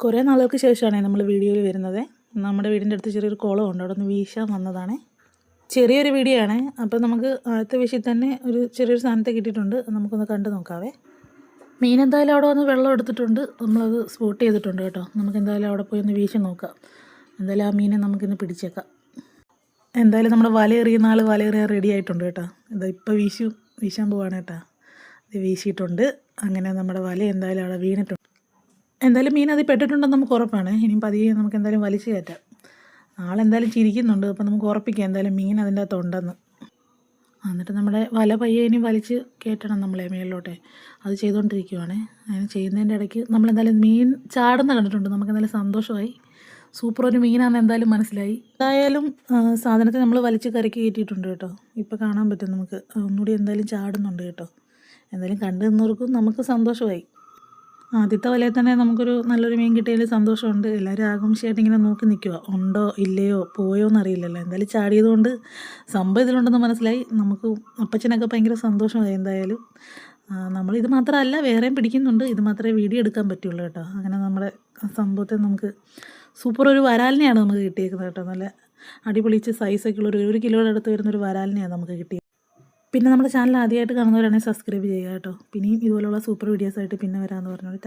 കുറേ നാളുകൾക്ക് ശേഷമാണ് നമ്മൾ വീഡിയോയിൽ വരുന്നത്. നമ്മുടെ വീടിൻ്റെ അടുത്ത് ചെറിയൊരു കുളമുണ്ട്, അവിടെ ഒന്ന് വീശാൻ വന്നതാണ്. ചെറിയൊരു വീഡിയോ ആണ്. അപ്പോൾ നമുക്ക് ആദ്യത്തെ വീശിൽ തന്നെ ഒരു ചെറിയൊരു സാധനത്തെ കിട്ടിയിട്ടുണ്ട്. നമുക്കൊന്ന് കണ്ടു നോക്കാവേ. മീൻ എന്തായാലും അവിടെ വന്ന് വെള്ളം എടുത്തിട്ടുണ്ട്, നമ്മളത് സ്പോട്ട് ചെയ്തിട്ടുണ്ട് കേട്ടോ. നമുക്ക് എന്തായാലും അവിടെ പോയി ഒന്ന് വീശി നോക്കാം. എന്തായാലും ആ മീനെ നമുക്കിന്ന് പിടിച്ചേക്കാം. എന്തായാലും നമ്മുടെ വല എറിയുന്ന ആൾ വല എറിയാൻ റെഡി ആയിട്ടുണ്ട് കേട്ടോ. ഇതാ ഇപ്പോൾ വീശാൻ പോവാണ് കേട്ടോ. ഇത് വീശിയിട്ടുണ്ട്. അങ്ങനെ നമ്മുടെ വല എന്തായാലും അവിടെ വീണിട്ടുണ്ട്. എന്തായാലും മീൻ അതിൽ പെട്ടിട്ടുണ്ടെന്ന് നമുക്ക് ഉറപ്പാണ്. ഇനിയും പതിയെ നമുക്ക് എന്തായാലും വലിച്ചു കയറ്റാം. ആളെന്തായാലും ചിരിക്കുന്നുണ്ട്. അപ്പോൾ നമുക്ക് ഉറപ്പിക്കാം എന്തായാലും മീൻ അതിൻ്റെ അകത്ത് ഉണ്ടെന്ന്. എന്നിട്ട് നമ്മുടെ വല പയ്യെ ഇനി വലിച്ച് കയറ്റണം നമ്മളെ മേളിലോട്ടെ. അത് ചെയ്തുകൊണ്ടിരിക്കുവാണ്. അങ്ങനെ ചെയ്യുന്നതിൻ്റെ ഇടയ്ക്ക് നമ്മളെന്തായാലും മീൻ ചാടുന്ന കണ്ടിട്ടുണ്ട്. നമുക്ക് എന്തായാലും സന്തോഷമായി. സൂപ്പർ ഒരു മീനാണെന്ന് എന്തായാലും മനസ്സിലായി. എന്തായാലും സാധനത്തെ നമ്മൾ വലിച്ച് കരയ്ക്ക് കയറ്റിയിട്ടുണ്ട് കേട്ടോ. ഇപ്പോൾ കാണാൻ പറ്റും നമുക്ക്. ഒന്നുകൂടി എന്തായാലും ചാടുന്നുണ്ട് കേട്ടോ. എന്തായാലും കണ്ടു നിന്നവർക്കും നമുക്ക് സന്തോഷമായി. ആദ്യത്തെ വലയിൽ തന്നെ നമുക്കൊരു നല്ലൊരു മീൻ കിട്ടിയതിൽ സന്തോഷമുണ്ട്. എല്ലാവരും ആകാംക്ഷയായിട്ട് ഇങ്ങനെ നോക്കി നിൽക്കുക, ഉണ്ടോ ഇല്ലയോ പോയോ എന്നറിയില്ലല്ലോ. എന്തായാലും ചാടിയതുകൊണ്ട് സംഭവം ഇതിലുണ്ടെന്ന് മനസ്സിലായി. നമുക്ക് അപ്പച്ചനൊക്കെ ഭയങ്കര സന്തോഷമായി. എന്തായാലും നമ്മളിത് മാത്രമല്ല വേറെയും പിടിക്കുന്നുണ്ട്. ഇത് മാത്രമേ വീഡിയോ എടുക്കാൻ പറ്റുള്ളൂ കേട്ടോ. അങ്ങനെ നമ്മുടെ സംഭവത്തെ നമുക്ക് സൂപ്പർ ഒരു വരാലിനെയാണ് നമുക്ക് കിട്ടിയേക്കുന്നത് കേട്ടോ. നല്ല അടിപൊളിച്ച് സൈസൊക്കെ ഉള്ള ഒരു കിലോയുടെ അടുത്ത് വരുന്നൊരു വരാലിനെയാണ് നമുക്ക് കിട്ടിയത്. പിന്നെ നമ്മുടെ ചാനൽ ആദ്യമായിട്ട് കാണുന്നവരാണെങ്കിൽ സബ്സ്ക്രൈബ് ചെയ്യുക കേട്ടോ. പിന്നെയും ഇതുപോലുള്ള സൂപ്പർ വീഡിയോസായിട്ട് പിന്നെ വരാമെന്ന് പറഞ്ഞോളൂ.